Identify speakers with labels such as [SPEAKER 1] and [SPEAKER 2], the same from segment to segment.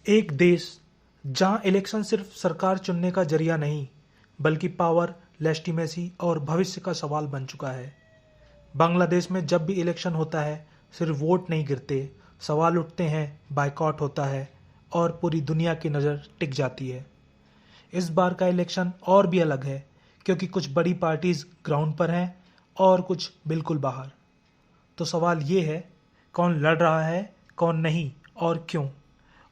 [SPEAKER 1] एक देश जहां इलेक्शन सिर्फ सरकार चुनने का जरिया नहीं बल्कि पावर, लेजिटिमेसी और भविष्य का सवाल बन चुका है। बांग्लादेश में जब भी इलेक्शन होता है सिर्फ वोट नहीं गिरते, सवाल उठते हैं, बायकॉट होता है और पूरी दुनिया की नज़र टिक जाती है। इस बार का इलेक्शन और भी अलग है क्योंकि कुछ बड़ी पार्टीज ग्राउंड पर हैं और कुछ बिल्कुल बाहर। तो सवाल ये है, कौन लड़ रहा है, कौन नहीं और क्यों?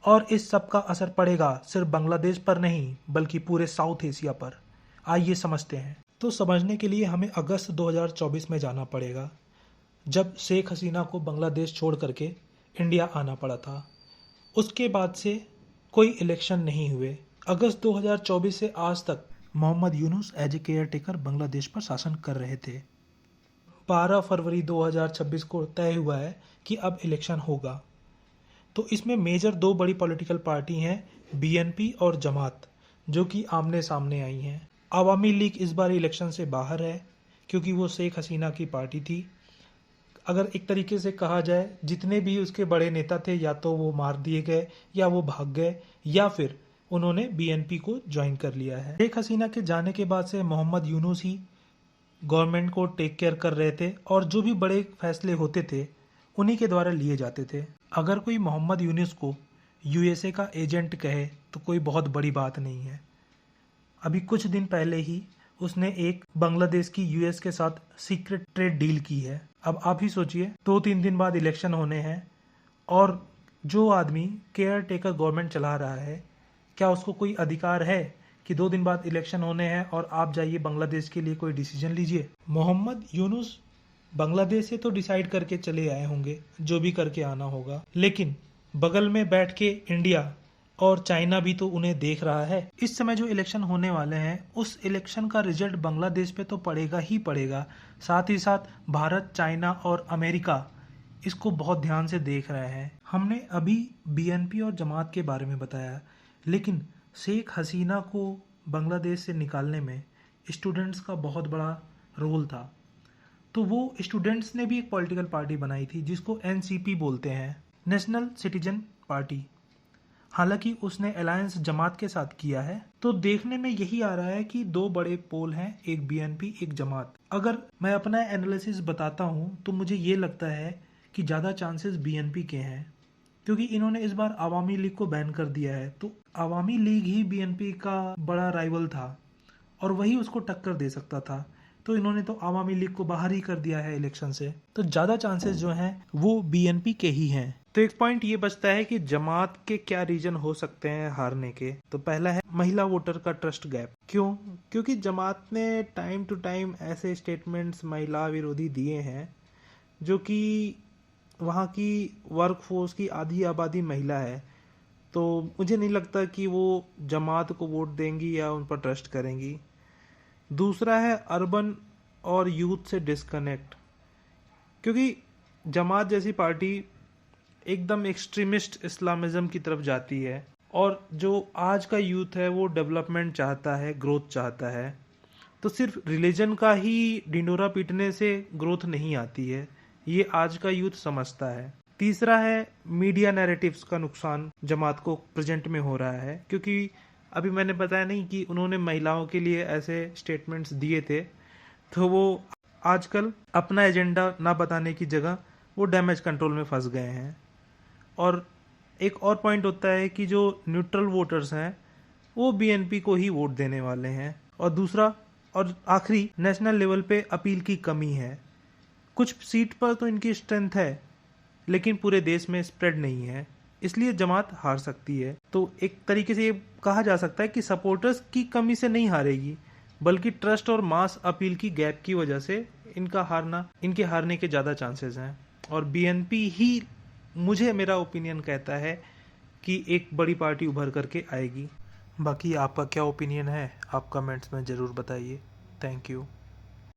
[SPEAKER 1] और इस सब का असर पड़ेगा सिर्फ बांग्लादेश पर नहीं बल्कि पूरे साउथ एशिया पर। आइए समझते हैं। तो समझने के लिए हमें अगस्त 2024 में जाना पड़ेगा, जब शेख हसीना को बांग्लादेश छोड़ करके इंडिया आना पड़ा था। उसके बाद से कोई इलेक्शन नहीं हुए। अगस्त 2024 से आज तक Mohammad Yunus as a caretaker Bangladesh पर शासन कर रहे थे। 12 फरवरी 2026 को तय हुआ है कि अब इलेक्शन होगा। तो इसमें मेजर दो बड़ी पॉलिटिकल पार्टी हैं, बीएनपी और जमात, जो कि आमने सामने आई हैं। अवामी लीग इस बार इलेक्शन से बाहर है क्योंकि वो शेख हसीना की पार्टी थी। अगर एक तरीके से कहा जाए, जितने भी उसके बड़े नेता थे या तो वो मार दिए गए या वो भाग गए या फिर उन्होंने बीएनपी को ज्वाइन कर लिया है। शेख हसीना के जाने के बाद से मोहम्मद यूनुस ही गवर्नमेंट को टेक केयर कर रहे थे और जो भी बड़े फैसले होते थे उन्हीं के द्वारा लिए जाते थे। अगर कोई मोहम्मद यूनुस को यूएसए का एजेंट कहे तो कोई बहुत बड़ी बात नहीं है। अभी कुछ दिन पहले ही उसने एक बांग्लादेश की यूएस के साथ सीक्रेट ट्रेड डील की है। अब आप ही सोचिए, 2-3 दिन बाद इलेक्शन होने हैं और जो आदमी केयर टेकर गवर्नमेंट चला रहा है, क्या उसको कोई अधिकार है कि 2 दिन बाद इलेक्शन होने हैं और आप जाइए बांग्लादेश के लिए कोई डिसीजन लीजिए? मोहम्मद यूनुस बांग्लादेश से तो डिसाइड करके चले आए होंगे जो भी करके आना होगा, लेकिन बगल में बैठ के इंडिया और चाइना भी तो उन्हें देख रहा है। इस समय जो इलेक्शन होने वाले हैं उस इलेक्शन का रिजल्ट बांग्लादेश पे तो पड़ेगा ही पड़ेगा, साथ ही साथ भारत, चाइना और अमेरिका इसको बहुत ध्यान से देख रहे हैं। हमने अभी बीएनपी और जमात के बारे में बताया, लेकिन शेख हसीना को बांग्लादेश से निकालने में स्टूडेंट्स का बहुत बड़ा रोल था। तो वो स्टूडेंट्स ने भी एक पॉलिटिकल पार्टी बनाई थी जिसको एनसीपी बोलते हैं, नेशनल सिटीजन पार्टी। हालांकि उसने अलायंस जमात के साथ किया है। तो देखने में यही आ रहा है कि दो बड़े पोल हैं, एक बीएनपी एक जमात। अगर मैं अपना एनालिसिस बताता हूँ तो मुझे ये लगता है कि ज़्यादा चांसेस बीएनपी के हैं, क्योंकि इन्होंने इस बार अवामी लीग को बैन कर दिया है। तो अवामी लीग ही बीएनपी का बड़ा राइवल था और वही उसको टक्कर दे सकता था। तो इन्होंने तो अवामी लीग को बाहर ही कर दिया है इलेक्शन से। तो ज़्यादा चांसेस जो हैं वो बीएनपी के ही हैं। तो एक पॉइंट ये बचता है कि जमात के क्या रीजन हो सकते हैं हारने के। तो पहला है महिला वोटर का ट्रस्ट गैप। क्यों? क्योंकि जमात ने टाइम टू टाइम ऐसे स्टेटमेंट्स महिला विरोधी दिए हैं जो कि वहाँ की वर्कफोर्स की आधी आबादी महिला है। तो मुझे नहीं लगता कि वो जमात को वोट देंगी या उन पर ट्रस्ट करेंगी। दूसरा है अर्बन और यूथ से डिस्कनेक्ट, क्योंकि जमात जैसी पार्टी एकदम एक्सट्रीमिस्ट इस्लामिज्म की तरफ जाती है और जो आज का यूथ है वो डेवलपमेंट चाहता है, ग्रोथ चाहता है। तो सिर्फ रिलीजन का ही ढिंडोरा पीटने से ग्रोथ नहीं आती है, ये आज का यूथ समझता है। तीसरा है मीडिया नैरेटिव्स का नुकसान जमात को प्रेजेंट में हो रहा है, क्योंकि अभी मैंने बताया नहीं कि उन्होंने महिलाओं के लिए ऐसे स्टेटमेंट्स दिए थे, तो वो आजकल अपना एजेंडा ना बताने की जगह वो डैमेज कंट्रोल में फंस गए हैं। और एक और पॉइंट होता है कि जो न्यूट्रल वोटर्स हैं वो बीएनपी को ही वोट देने वाले हैं। और दूसरा और आखिरी, नेशनल लेवल पे अपील की कमी है। कुछ सीट पर तो इनकी स्ट्रेंथ है लेकिन पूरे देश में स्प्रेड नहीं है, इसलिए जमात हार सकती है। तो एक तरीके से ये कहा जा सकता है कि सपोर्टर्स की कमी से नहीं हारेगी बल्कि ट्रस्ट और मास अपील की गैप की वजह से इनके हारने के ज़्यादा चांसेस हैं। और बीएनपी ही, मुझे मेरा ओपिनियन कहता है कि एक बड़ी पार्टी उभर करके आएगी। बाकी आपका क्या ओपिनियन है आप कमेंट्स में ज़रूर बताइए। Thank you.